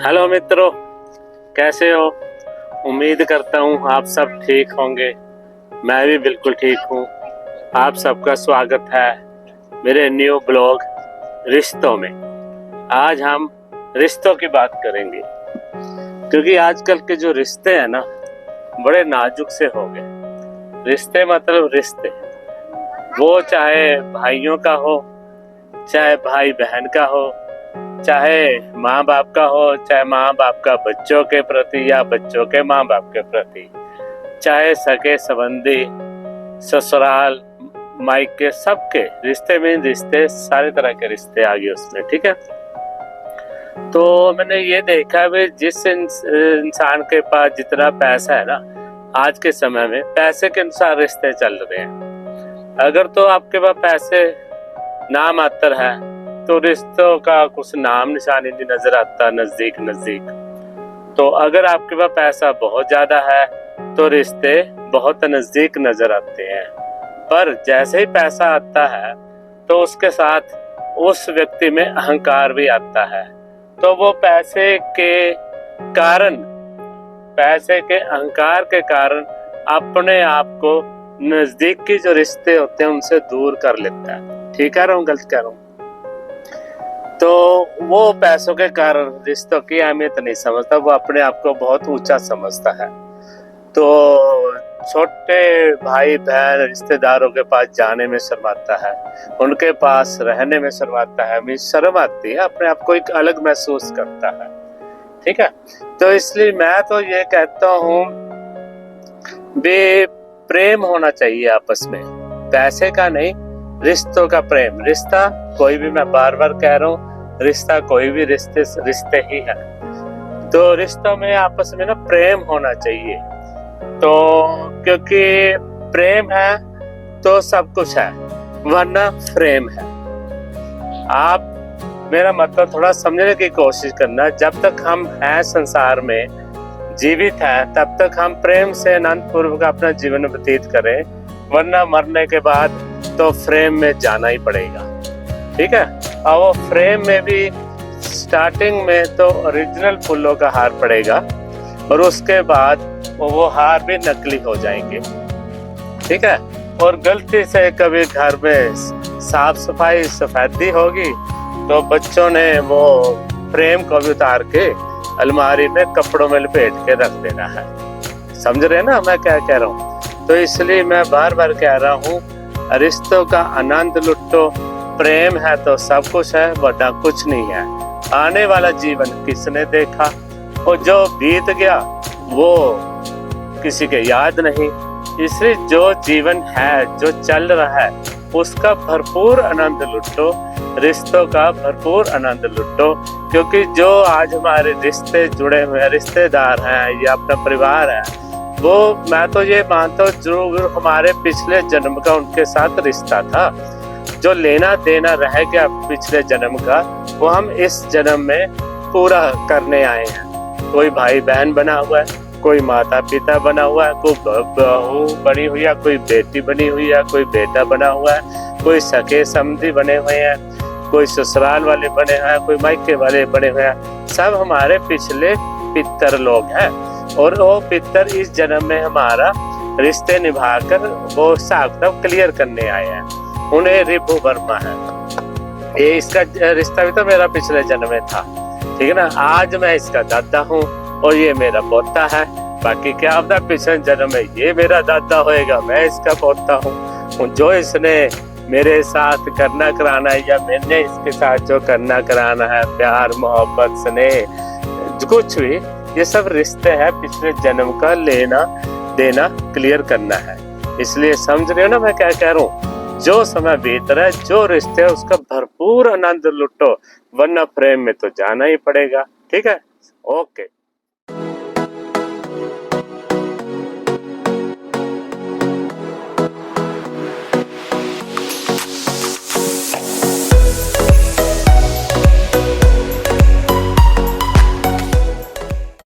Hello मित्रों, कैसे हो? उम्मीद करता हूँ आप सब ठीक होंगे। मैं भी बिल्कुल ठीक हूँ। आप सबका स्वागत है मेरे न्यू ब्लॉग रिश्तों में। आज हम रिश्तों की बात करेंगे, क्योंकि आजकल के जो रिश्ते हैं ना, बड़े नाजुक से हो गए। रिश्ते मतलब रिश्ते, वो चाहे भाइयों का हो, चाहे भाई बहन का हो, चाहे माँ बाप का हो, चाहे माँ बाप का बच्चों के प्रति या बच्चों के माँ बाप के प्रति, चाहे सगे संबंधी, ससुराल, मायके, सबके रिश्ते में रिश्ते, सारे तरह के रिश्ते आ गए उसमें। ठीक है, तो मैंने ये देखा है जिस इंसान के पास जितना पैसा है ना, आज के समय में पैसे के अनुसार रिश्ते चल रहे हैं। अगर तो आपके पास पैसे नाम मात्र है तो रिश्तों का कुछ नाम निशान ही नहीं नजर आता नजदीक नजदीक। तो अगर आपके पास पैसा बहुत ज्यादा है तो रिश्ते बहुत नजदीक नजर आते हैं। पर जैसे ही पैसा आता है तो उसके साथ उस व्यक्ति में अहंकार भी आता है। तो वो पैसे के कारण, पैसे के अहंकार के कारण अपने आप को नजदीक की जो रिश्ते होते हैं उनसे दूर कर लेता है। ठीक कह रहा हूँ, गलत कह रहा हूँ? तो वो पैसों के कारण रिश्तों की अहमियत नहीं समझता, वो अपने आप को बहुत ऊंचा समझता है। तो छोटे भाई बहन रिश्तेदारों के पास जाने में शर्माता है, उनके पास रहने में शर्माता है, मुझे शर्म आती है, अपने आप को एक अलग महसूस करता है। ठीक है, तो इसलिए मैं तो ये कहता हूँ प्रेम होना चाहिए आपस में, पैसे का नहीं, रिश्तों का प्रेम। रिश्ता कोई भी, मैं बार बार कह रहा हूँ, रिश्ता कोई भी रिश्ते ही है। तो रिश्तों में आपस में ना प्रेम होना चाहिए। तो क्योंकि प्रेम है तो सब कुछ है, वरना प्रेम है। आप मेरा मतलब थोड़ा समझने की कोशिश करना। जब तक हम हैं संसार में, जीवित हैं, तब तक हम प्रेम से आनंद पूर्वक अपना जीवन व्यतीत करें, वरना मरने के बाद तो फ्रेम में जाना ही पड़ेगा। ठीक है, और वो फ्रेम में भी स्टार्टिंग में तो ओरिजिनल फूलों का हार पड़ेगा और उसके बाद वो हार भी नकली हो जाएंगे। ठीक है, और गलती से कभी घर में साफ सफाई सफेदी होगी तो बच्चों ने वो फ्रेम को भी उतार के अलमारी में कपड़ों में लपेट के रख देना है। समझ रहे ना मैं क्या कह रहा हूँ? तो इसलिए मैं बार बार कह रहा हूँ, रिश्तों का आनंद लुटो। प्रेम है तो सब कुछ है, वरना कुछ नहीं है। आने वाला जीवन किसने देखा, और जो बीत गया वो किसी के याद नहीं। इसलिए जो जीवन है, जो चल रहा है, उसका भरपूर आनंद लुटो, रिश्तों का भरपूर आनंद लुटो। क्योंकि जो आज हमारे रिश्ते जुड़े हुए रिश्तेदार हैं या अपना परिवार है, वो मैं तो ये मानता हूँ जो हमारे पिछले जन्म का उनके साथ रिश्ता था, जो लेना देना रह गया पिछले जन्म का, वो हम इस जन्म में पूरा करने आए हैं। कोई भाई बहन बना हुआ है, कोई माता पिता बना हुआ है, कोई बहू बनी हुई है, कोई बेटी बनी हुई है, कोई बेटा बना हुआ है, कोई सगे समधी बने हुए हैं, कोई ससुराल वाले बने हैं, कोई मायके वाले बने हुए हैं। सब हमारे पिछले पितर लोग हैं, और वो पितर इस जन्म में हमारा रिश्ते निभाकर वो हिसाब क्लियर करने आए हैं। उन्हें रिभु वर्मा है, ये इसका रिश्ता भी तो मेरा पिछले जन्म में था। ठीक है ना, आज मैं इसका दादा हूँ और ये मेरा पोता है। बाकी क्या होता है, पिछले जन्म में ये मेरा दादा होएगा, मैं इसका पोता हूँ। जो इसने मेरे साथ करना कराना है या मैंने इसके साथ जो करना कराना है, प्यार मोहब्बत स्नेह कुछ भी, ये सब रिश्ते हैं पिछले जन्म का लेना देना क्लियर करना है। इसलिए समझ रहे हो ना मैं क्या कह रहा हूँ? जो समय बीत रहा है, जो रिश्ते है, उसका भरपूर आनंद लुटो, वरना प्रेम में तो जाना ही पड़ेगा। ठीक है, ओके।